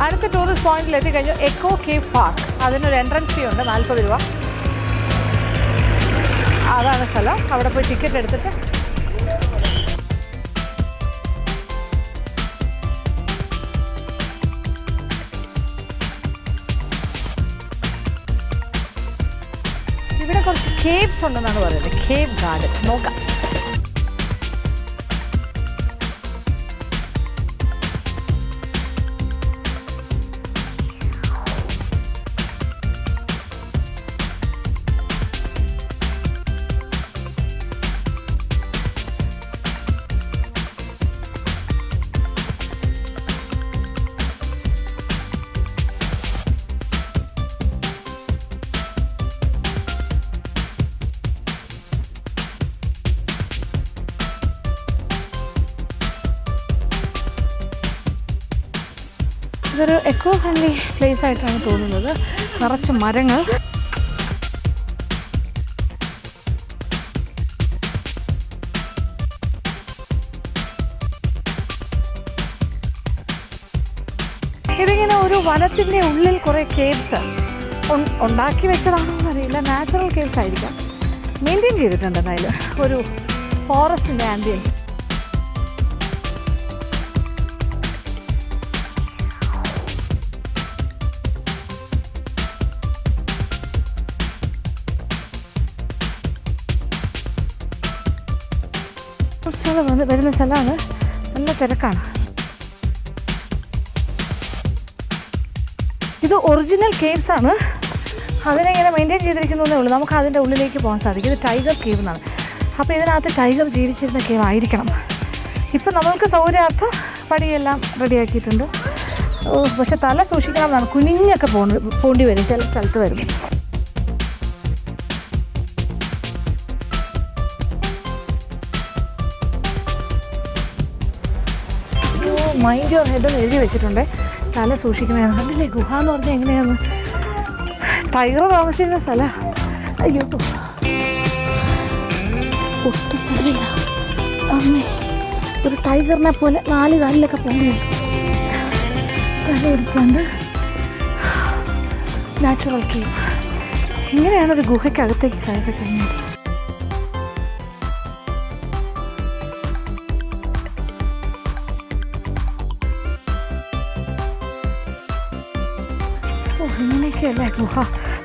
അടുത്ത ടൂറിസ്റ്റ് പോയിന്റിൽ എത്തിക്കഴിഞ്ഞു. Echo cave park. അതിനൊരു എൻട്രൻസ് ഫീ ഉണ്ട്, 40 രൂപ. അതാണ് സ്ഥലം. അവിടെ പോയി ടിക്കറ്റ് എടുത്തിട്ട് ഇവിടെ കുറച്ച് കേവ്സ് ഉണ്ടെന്നാണ് പറയുന്നത്. കേവ് ഗാർഡൻ നോക്കാം. ഇതൊരു എക്കോ ഫ്രണ്ട്ലി പ്ലേസ് ആയിട്ടാണ് തോന്നുന്നത്. നിറച്ച് മരങ്ങൾ. ഇതിങ്ങനെ ഒരു വനത്തിൻ്റെ ഉള്ളിൽ കുറേ കേവ്സ് ഉണ്ടാക്കി വെച്ചതാണോ എന്നറിയില്ല. നാച്ചുറൽ കേവ്സ് ആയിരിക്കാം. മെയിൻറ്റെയിൻ ചെയ്തിട്ടുണ്ട് എന്തായാലും ഒരു ഫോറസ്റ്റിൻ്റെ ആംബിയൻസ്. വരുന്ന സ്ഥലമാണ്. നല്ല തിരക്കാണ്. ഇത് ഒറിജിനൽ കേവ്സ് ആണ്. അതിനെങ്ങനെ മെയിൻറ്റെയിൻ ചെയ്തിരിക്കുന്നതേ ഉള്ളൂ. നമുക്ക് അതിൻ്റെ ഉള്ളിലേക്ക് പോകാൻ സാധിക്കും. ഇത് ടൈഗർ കേവ് എന്നാണ്. അപ്പോൾ ഇതിനകത്ത് ടൈഗർ ജീവിച്ചിരുന്ന കേവ് ആയിരിക്കണം. ഇപ്പം നമ്മൾക്ക് സൗകര്യാർത്ഥം പടിയെല്ലാം റെഡിയാക്കിയിട്ടുണ്ട്. പക്ഷെ തല സൂക്ഷിക്കണം എന്നാണ്. കുനിഞ്ഞൊക്കെ പോണ്ടി വരും ചില സ്ഥലത്ത് വരും. മൈൻഡ് യുവർ ഹെഡ് എന്ന് എഴുതി വെച്ചിട്ടുണ്ട്. തല സൂക്ഷിക്കണേ. കണ്ടില്ലേ ഗുഹ എന്ന് പറഞ്ഞാൽ എങ്ങനെയാണ്? ടൈഗർ താമസിക്കുന്ന സ്ഥലം. അയ്യോ ഒട്ടും സ്ഥലമില്ല. അമ്മേ, ഒരു ടൈഗറിനെ പോലെ 4 കാലിലൊക്കെ പോകുന്നുണ്ട്. തല എടുക്കാണ്ട് നാച്ചുറൽ കേവ്. ഇങ്ങനെയാണ് ഒരു ഗുഹയ്ക്കകത്തേക്ക് കയറി കഴിഞ്ഞത്. ഇങ്ങനെയൊക്കെയല്ലേ ഗുഹ.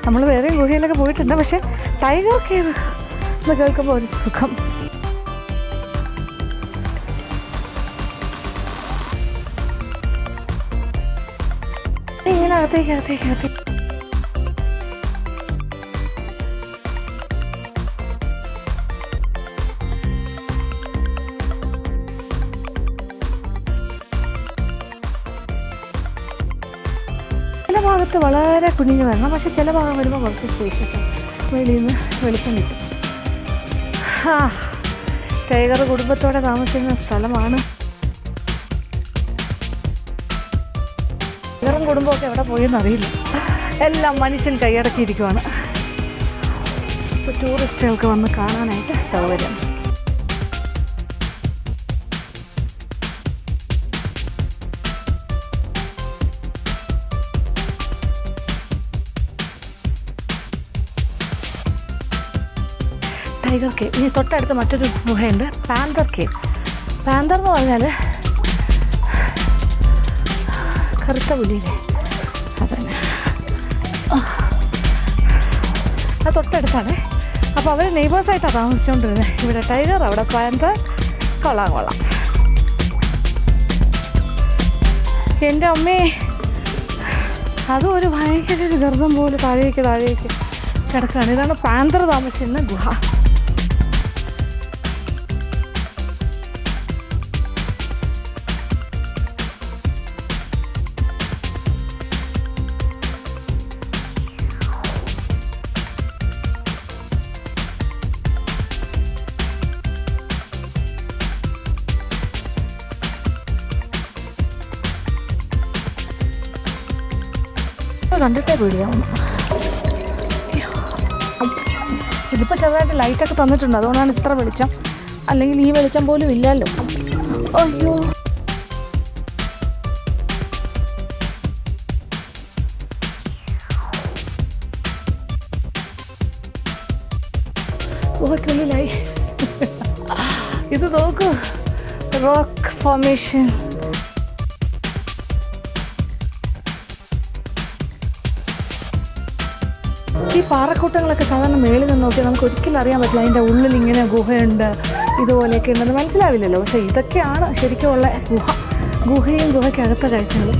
നമ്മൾ വേറെയും ഗുഹയിലൊക്കെ പോയിട്ടുണ്ട്. പക്ഷേ ടൈഗർ കേവ് എന്ന് കേൾക്കുമ്പോൾ ഒരു സുഖം. ഇങ്ങനെ അകത്തേക്ക് ചില ഭാഗത്ത് വളരെ കുഞ്ഞു വരണം. പക്ഷെ ചില ഭാഗം വരുമ്പോൾ കുറച്ച് സ്പേഷ്യസ് വെളിയിൽ നിന്ന് വെളിച്ചം കിട്ടും. ടൈഗർ കുടുംബത്തോടെ താമസിക്കുന്ന സ്ഥലമാണ്. ടൈഗറും കുടുംബമൊക്കെ എവിടെ പോയെന്ന് അറിയില്ല. എല്ലാം മനുഷ്യൻ കൈയടക്കിയിരിക്കുവാണ്. ഇപ്പോൾ ടൂറിസ്റ്റുകൾക്ക് വന്ന് കാണാനായിട്ട് സൗകര്യം. Tiger cave. ഇനി തൊട്ടടുത്ത് മറ്റൊരു ഗുഹയുണ്ട്, പാന്തർ കേവ്. പാന്തർ എന്ന് പറഞ്ഞാൽ കറുത്ത പുലിയില്ലേ, അതന്നെ. അത് തൊട്ടടുത്താണ്. അപ്പോൾ അവർ നെയ്ബേഴ്സായിട്ടാണ് താമസിച്ചുകൊണ്ടിരുന്നത്. ഇവിടെ ടൈഗർ, അവിടെ പാന്തർ. കൊള്ളാം. എൻ്റെ അമ്മേ, അതും ഒരു ഭയങ്കര ഒരു ഗർഭം പോലെ താഴേക്ക് കിടക്കുകയാണ്. ഇതാണ് പാന്തർ താമസിക്കുന്ന ഗുഹ. കണ്ടിട്ടേ പേടിയാവുന്നു. ഇതിപ്പോൾ ചെറുതായിട്ട് ലൈറ്റൊക്കെ തന്നിട്ടുണ്ട്, അതുകൊണ്ടാണ് ഇത്ര വെളിച്ചം. അല്ലെങ്കിൽ ഈ വെളിച്ചം പോലും ഇല്ലല്ലോ. അയ്യോ, ഗുഹയ്ക്കുള്ളിലായി. ഇത് നോക്കൂ, റോക്ക് ഫോർമേഷൻ. ഈ പാറക്കൂട്ടങ്ങളൊക്കെ സാധാരണ മേളിൽ നിന്ന് നോക്കിയാൽ നമുക്ക് ഒരിക്കലും അറിയാൻ പറ്റില്ല അതിൻ്റെ ഉള്ളിൽ ഇങ്ങനെ ഗുഹയുണ്ട് ഇതുപോലെയൊക്കെ ഉണ്ടെന്ന് മനസ്സിലാവില്ലല്ലോ. പക്ഷേ ഇതൊക്കെയാണ് ശരിക്കുമുള്ള ഗുഹയും ഗുഹയ്ക്കകത്ത കാഴ്ചകളും.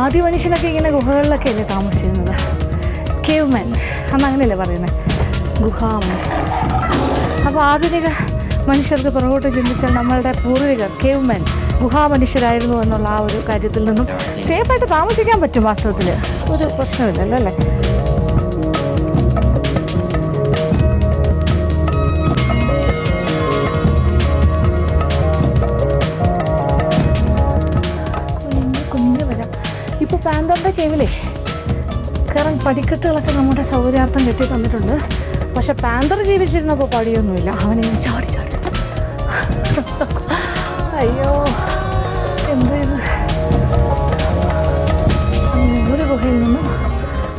ആദ്യ മനുഷ്യനൊക്കെ ഇങ്ങനെ ഗുഹകളിലൊക്കെ അല്ലേ താമസിച്ചിരുന്നത്? കേവ് മാൻ അന്ന് അങ്ങനെയല്ലേ പറയുന്നത്, ഗുഹാമനുഷ്യൻ. അപ്പോൾ ആധുനിക മനുഷ്യർക്ക് പുറകോട്ട് ചിന്തിച്ചാൽ നമ്മളുടെ പൂർവികർ കേവ് മാൻ ഗുഹാമനുഷ്യരായിരുന്നു എന്നുള്ള ആ ഒരു കാര്യത്തിൽ നിന്നും സേഫായിട്ട് താമസിക്കാൻ പറ്റും. വാസ്തവത്തിൽ ഒരു പ്രശ്നമില്ലല്ലോ അല്ലേ? ഇപ്പോൾ പാന്തറിൻ്റെ കേവിലേ കയറാൻ പടിക്കെട്ടുകളൊക്കെ നമ്മുടെ സൗകര്യാർത്ഥം കെട്ടി തന്നിട്ടുണ്ട്. പക്ഷെ പാന്തർ ജീവിച്ചിരുന്നപ്പോൾ പടിയൊന്നുമില്ല, അവനിങ്ങനെ ചാടി ചാടി. അയ്യോ എന്ത് അങ്ങനെ ഒരു ഗുഹയിൽ നിന്നും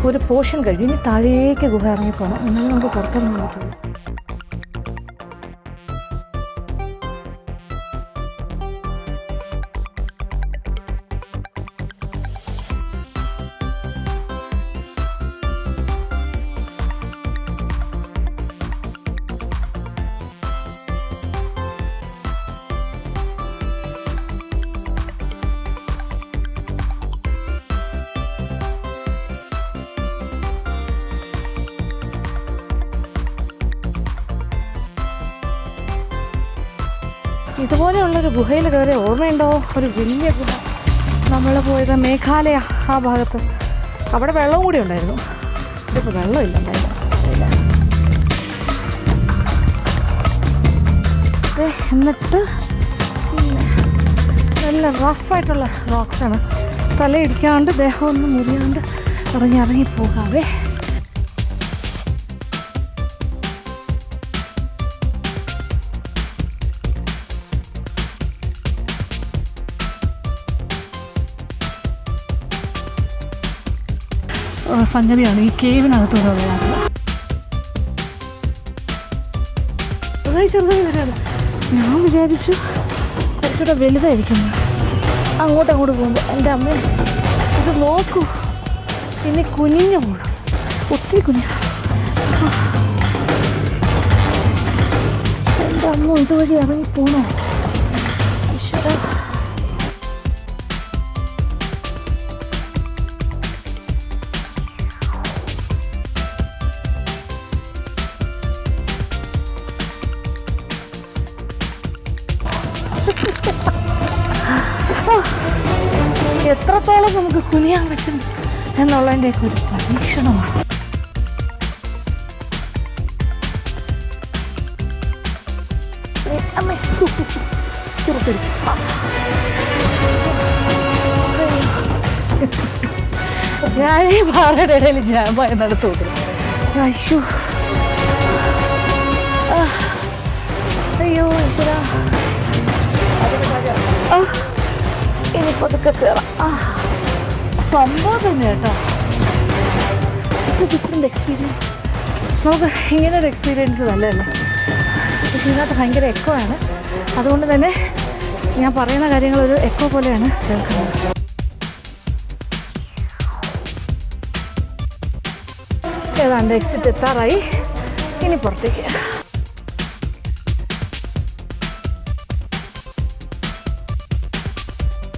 ഒരു പോർഷൻ കഴിഞ്ഞ് ഇനി താഴേക്ക് ഗുഹ ഇറങ്ങിപ്പോകണം, എന്നാലും നമുക്ക് പുറത്തിറങ്ങാൻ പറ്റുള്ളൂ. ഇതുപോലെയുള്ളൊരു ഗുഹയിൽ കയറി ഓർമ്മയുണ്ടോ? ഒരു വലിയ ഗുഹ നമ്മൾ പോയത് മേഘാലയ ആ ഭാഗത്ത്. അവിടെ വെള്ളവും കൂടി ഉണ്ടായിരുന്നു. ഇതിപ്പോൾ വെള്ളമില്ല ഉണ്ടായിരുന്നു. എന്നിട്ട് നല്ല റഫായിട്ടുള്ള റോക്സാണ്. തലയിടിക്കാണ്ട് ദേഹമൊന്നും മുറിയാണ്ട് ഇറങ്ങി പോകാതെ. സംഗതിയാണ് ഈ കേവിനകത്തൂടെ യാത്ര. ചെറുതായി വരാണ്. ഞാൻ വിചാരിച്ചു കുറച്ചുകൂടെ വലുതായിരിക്കുന്നു അങ്ങോട്ട് പോകുമ്പോൾ. എൻ്റെ അമ്മ ഇത് നോക്കൂ, ഇനി കുനിഞ്ഞു പോകണം, ഒത്തിരി കുനിഞ്ഞ. എൻ്റെ അമ്മ ഇതുവഴി ഇറങ്ങിപ്പോണോ? ഈശ്വര. എത്രത്തോളം നമുക്ക് കുനിയാൻ പറ്റും എന്നുള്ളതിൻ്റെയൊക്കെ ഒരു പരീക്ഷണമാണ്. ഞാൻ ഈ പാറയുടെ ഇടയിൽ ജാമ്പായി നടത്തുള്ളൂ. അയ്യോ ഈശ്വര. ഇനി പതുക്കെ കയറാം. സംഭവം തന്നെ കേട്ടോ. It's A different experience. നമുക്ക് ഇങ്ങനൊരു എക്സ്പീരിയൻസ് നല്ലതല്ല. പക്ഷേ ഇതിനകത്ത് ഭയങ്കര എക്കോ ആണ്. അതുകൊണ്ട് തന്നെ ഞാൻ പറയുന്ന കാര്യങ്ങൾ ഒരു എക്കോ പോലെയാണ് കേൾക്കുന്നത്. ഏതാണ്ട് എക്സിറ്റ് എത്താറായി. ഇനി പുറത്തേക്ക്